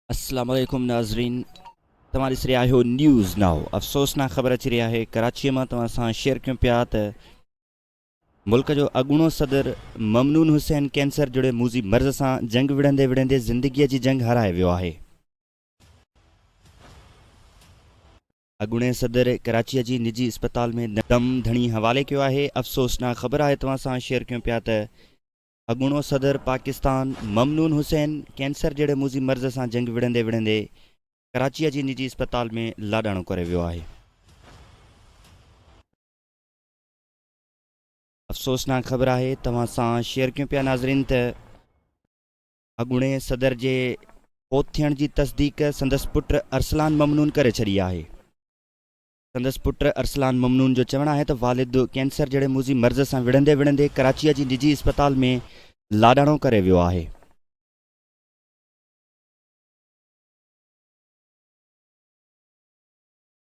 अस्सलाम वालेकुम नाज़रीन, तव्हां ॾिसी रहिया आहियो न्यूज़ नाउ। अफ़सोसनाक ख़बर अची रही आहे कराची में तव्हां सां शेयर कयूं पिया त मुल्क जो अॻूणो सदर ममनून हुसैन कैंसर जुड़े मूज़ी मर्ज़ सां जंग विढ़ंदे विढ़ंदे ज़िंदगीअ जी जंग हाराए वियो आहे। अॻूणे सदर कराचीअ जी निजी अस्पताल में दम धणी हवाले कयो आहे। अफ़सोसनाक ख़बर आहे तव्हां सां शेयर कयूं पिया त अॻूणो सदर पाकिस्तान ममनून हुसैन कैंसर जहिड़े मूज़ी मर्ज़ सां जंग विढ़ंदे विढ़ंदे कराचीअ जी निजी अस्पताल में लाॾाणो करे वियो आहे। अफ़सोसनाक ख़बर आहे तव्हां सां शेयर कयूं पिया नाज़रीन त अॻूणे सदर जे फ़ौत थियण जी तस्दीक संदसि पुट अरसलान ममनून करे छॾी आहे। संदसि पुट अरसलान ममनून जो चवणु आहे त वालिद कैंसर जहिड़े मूज़ी मर्ज़ सां विढ़ंदे विढ़ंदे कराचीअ जी निजी अस्पताल में लाॾाणो करे वियो आहे।